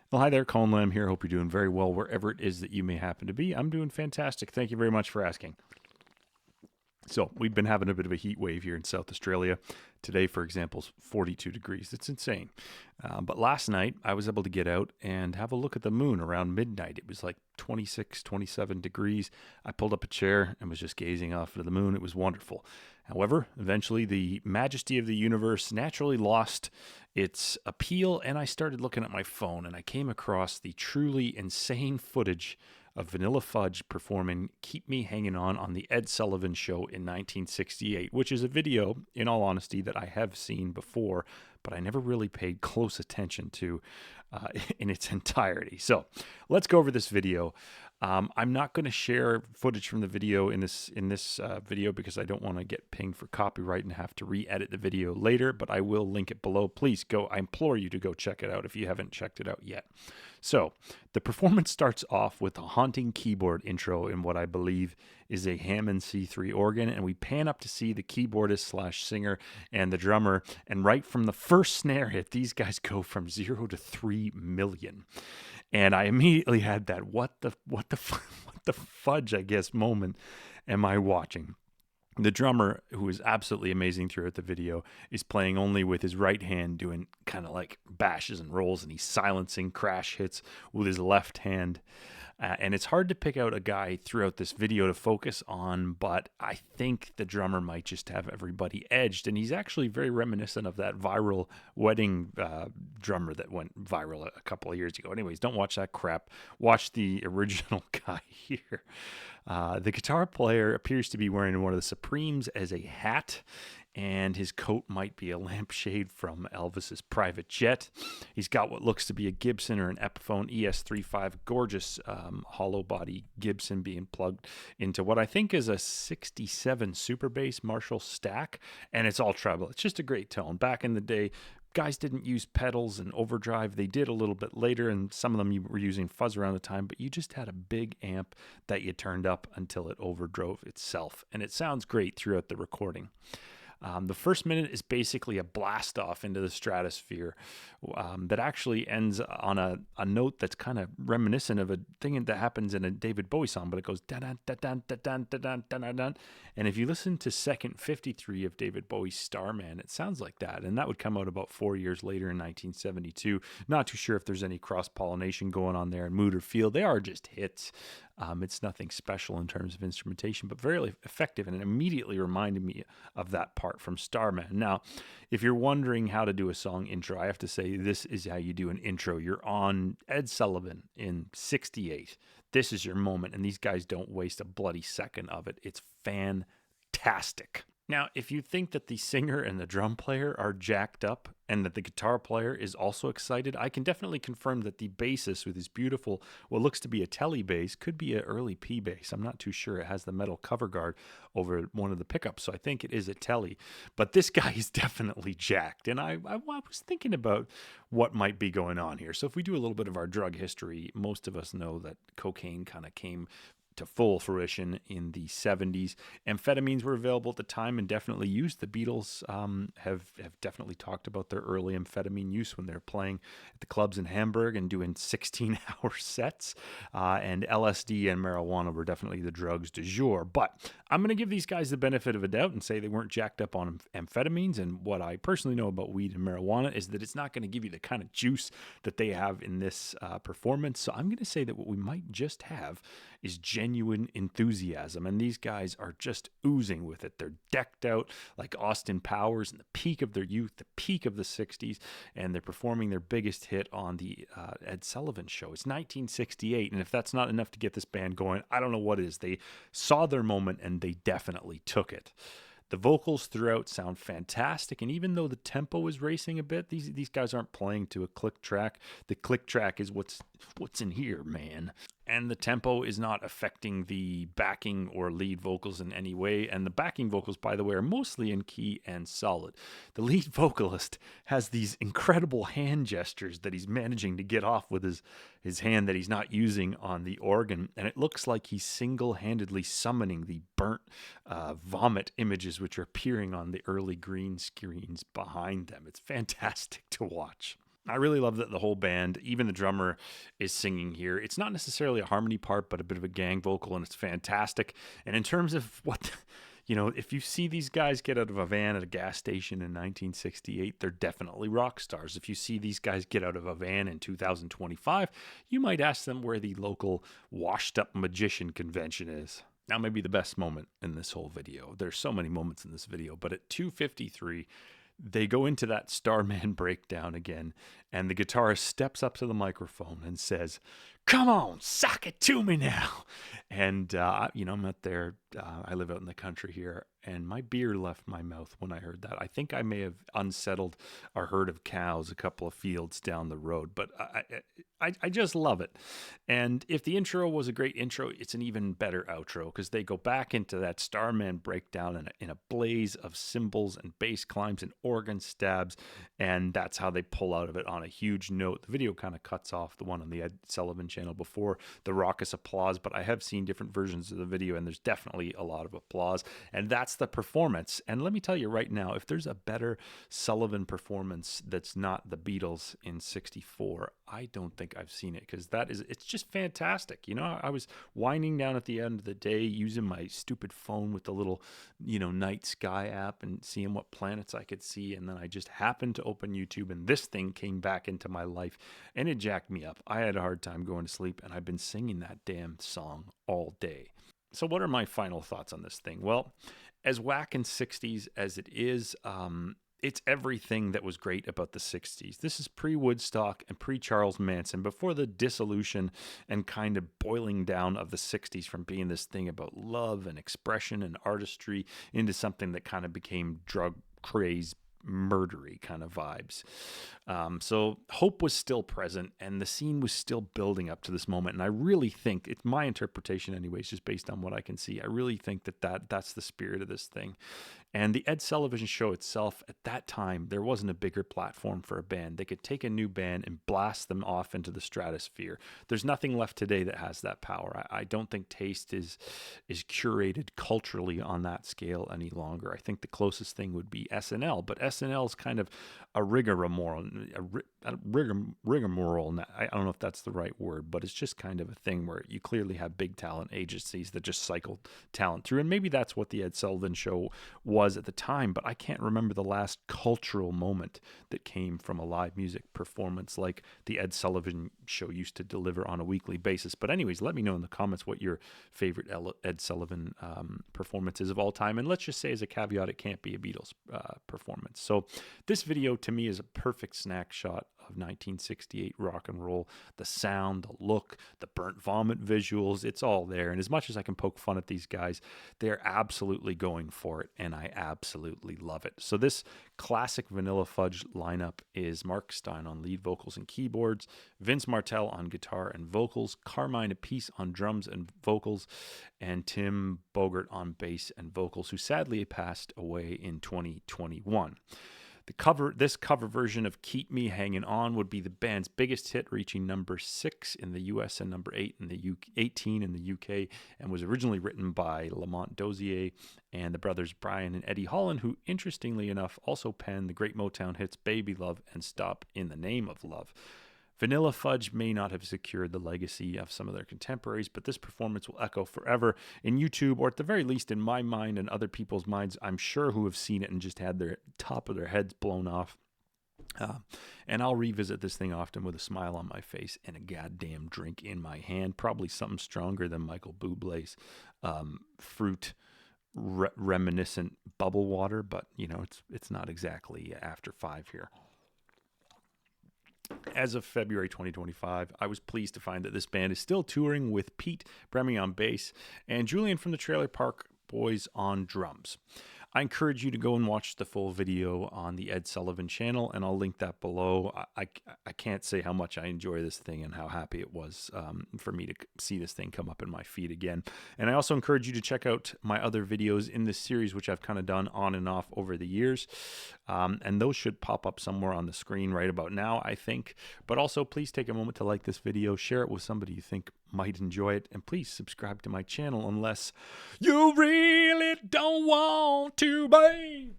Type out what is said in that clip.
Well, hi there, Colin Lamb here. Hope you're doing very well wherever it is that you may happen to be. I'm doing fantastic. Thank you very much for asking. So, we've been having a bit of a heat wave here in South Australia. Today, for example, is 42 degrees. It's insane. But last night, I was able to get out and have a look at the moon around midnight. It was like 26, 27 degrees. I pulled up a chair and was just gazing off into the moon. It was wonderful. However, eventually, the majesty of the universe naturally lost its appeal, and I started looking at my phone, and I came across the truly insane footage of Vanilla Fudge performing Keep Me Hanging On the Ed Sullivan Show in 1968, which is a video, in all honesty, that I have seen before, but I never really paid close attention to in its entirety. So let's go over this video. I'm not going to share footage from the video in this video because I don't want to get pinged for copyright and have to re-edit the video later, but I will link it below. Please go. I implore you to go check it out if you haven't checked it out yet. So the performance starts off with a haunting keyboard intro in what I believe is a Hammond C3 organ, and we pan up to see the keyboardist / singer and the drummer, and right from the first snare hit, these guys go from 0 to 3 million. And I immediately had that what the fudge, I guess, moment am I watching? The drummer, who is absolutely amazing throughout the video, is playing only with his right hand, doing kind of like bashes and rolls, and he's silencing crash hits with his left hand. And it's hard to pick out a guy throughout this video to focus on, but I think the drummer might just have everybody edged. And he's actually very reminiscent of that viral wedding drummer that went viral a couple of years ago. Anyways, don't watch that crap. Watch the original guy here. The guitar player appears to be wearing one of the Supremes as a hat, and his coat might be a lampshade from Elvis's private jet. He's got what looks to be a Gibson or an Epiphone ES35, gorgeous hollow body Gibson being plugged into what I think is a 67 super bass Marshall stack, and it's all treble. It's just a great tone. Back in the day, guys didn't use pedals and overdrive. They did a little bit later, and some of them you were using fuzz around the time, but you just had a big amp that you turned up until it overdrove itself, and it sounds great throughout the recording. The first minute is basically a blast off into the stratosphere that actually ends on a note that's kind of reminiscent of a thing that happens in a David Bowie song, but it goes da da da da da da da da da. And if you listen to second 53 of David Bowie's Starman, it sounds like that, and that would come out about 4 years later in 1972. Not too sure if there's any cross-pollination going on there in mood or feel. They are just hits. It's nothing special in terms of instrumentation, but very effective, and it immediately reminded me of that part from Starman. Now, if you're wondering how to do a song intro, I have to say this is how you do an intro. You're on Ed Sullivan in 68. This is your moment, and these guys don't waste a bloody second of it. It's fantastic. Now, if you think that the singer and the drum player are jacked up and that the guitar player is also excited, I can definitely confirm that the bassist with his beautiful, what looks to be a telly bass, could be an early P bass. I'm not too sure. It has the metal cover guard over one of the pickups, so I think it is a telly. But this guy is definitely jacked, and I was thinking about what might be going on here. So if we do a little bit of our drug history, most of us know that cocaine kind of came to full fruition in the 70s. Amphetamines were available at the time and definitely used. The Beatles have definitely talked about their early amphetamine use when they're playing at the clubs in Hamburg and doing 16-hour sets. And LSD and marijuana were definitely the drugs du jour. But I'm going to give these guys the benefit of a doubt and say they weren't jacked up on amphetamines. And what I personally know about weed and marijuana is that it's not going to give you the kind of juice that they have in this performance. So I'm going to say that what we might just have is genuine enthusiasm, and these guys are just oozing with it. They're decked out like Austin Powers in the peak of their youth, the peak of the 60s, and they're performing their biggest hit on the Ed Sullivan Show. It's 1968, and if that's not enough to get this band going, I don't know what is. They saw their moment, and they definitely took it. The vocals throughout sound fantastic, and even though the tempo is racing a bit, these guys aren't playing to a click track. The click track is what's in here, man. And the tempo is not affecting the backing or lead vocals in any way. And the backing vocals, by the way, are mostly in key and solid. The lead vocalist has these incredible hand gestures that he's managing to get off with his hand that he's not using on the organ. And it looks like he's single-handedly summoning the burnt vomit images which are appearing on the early green screens behind them. It's fantastic to watch. I really love that the whole band, even the drummer, is singing here. It's not necessarily a harmony part, but a bit of a gang vocal, and it's fantastic. And in terms of what, if you see these guys get out of a van at a gas station in 1968, they're definitely rock stars. If you see these guys get out of a van in 2025, you might ask them where the local washed-up magician convention is. Now, maybe the best moment in this whole video. There's so many moments in this video, but at 2:53, they go into that Starman breakdown again, and the guitarist steps up to the microphone and says, "Come on, sock it to me now." And, I'm out there. I live out in the country here, and my beer left my mouth when I heard that. I think I may have unsettled a herd of cows a couple of fields down the road, but I just love it. And if the intro was a great intro, it's an even better outro, because they go back into that Starman breakdown in a blaze of cymbals and bass climbs and organ stabs, and that's how they pull out of it on a huge note. The video kind of cuts off the one on the Ed Sullivan channel before the raucous applause, but I have seen different versions of the video, and there's definitely a lot of applause, and that's the performance. And let me tell you right now, if there's a better Sullivan performance that's not the Beatles in '64, I don't think I've seen it, because it's just fantastic. I was winding down at the end of the day using my stupid phone with the little, night sky app and seeing what planets I could see, and then I just happened to open YouTube, and this thing came back into my life, and it jacked me up. I had a hard time going to sleep, and I've been singing that damn song all day. So what are my final thoughts on this thing? Well, as whack in '60s as it is, it's everything that was great about the '60s. This is pre-Woodstock and pre-Charles Manson, before the dissolution and kind of boiling down of the '60s from being this thing about love and expression and artistry into something that kind of became drug craze, murdery kind of vibes. So hope was still present, and the scene was still building up to this moment. And I really think, it's my interpretation anyways, just based on what I can see, I really think that's the spirit of this thing. And the Ed Sullivan Show itself, at that time, there wasn't a bigger platform for a band. They could take a new band and blast them off into the stratosphere. There's nothing left today that has that power. I don't think taste is curated culturally on that scale any longer. I think the closest thing would be SNL, but SNL is kind of a rigmarole. I don't know if that's the right word, but it's just kind of a thing where you clearly have big talent agencies that just cycle talent through. And maybe that's what the Ed Sullivan Show was at the time, but I can't remember the last cultural moment that came from a live music performance like the Ed Sullivan Show used to deliver on a weekly basis. But anyways, let me know in the comments what your favorite Ed Sullivan performance is of all time. And let's just say as a caveat, it can't be a Beatles performance. So this video to me is a perfect snack shot of 1968 rock and roll. The sound, the look, the burnt vomit visuals, it's all there. And as much as I can poke fun at these guys, they're absolutely going for it, and I absolutely love it. So this classic Vanilla Fudge lineup is Mark Stien on lead vocals and keyboards, Vince Martell on guitar and vocals, Carmine Appice on drums and vocals, and Tim Bogert on bass and vocals, who sadly passed away in 2021. This cover version of Keep Me Hangin' On would be the band's biggest hit, reaching number 6 in the US and number 18 in the UK, and was originally written by Lamont Dozier and the brothers Brian and Eddie Holland, who, interestingly enough, also penned the great Motown hits Baby Love and Stop in the Name of Love. Vanilla Fudge may not have secured the legacy of some of their contemporaries, but this performance will echo forever in YouTube, or at the very least in my mind and other people's minds, I'm sure, who have seen it and just had their top of their heads blown off. And I'll revisit this thing often with a smile on my face and a goddamn drink in my hand, probably something stronger than Michael Bublé's fruit reminiscent bubble water, but it's not exactly after 5 here. As of February 2025, I was pleased to find that this band is still touring with Pete Bremy on bass and Julian from the Trailer Park Boys on drums. I encourage you to go and watch the full video on the Ed Sullivan channel, and I'll link that below. I can't say how much I enjoy this thing and how happy it was for me to see this thing come up in my feed again. And I also encourage you to check out my other videos in this series, which I've kind of done on and off over the years. And those should pop up somewhere on the screen right about now, I think. But also, please take a moment to like this video, share it with somebody you think might enjoy it, and please subscribe to my channel unless you really don't want to, babe.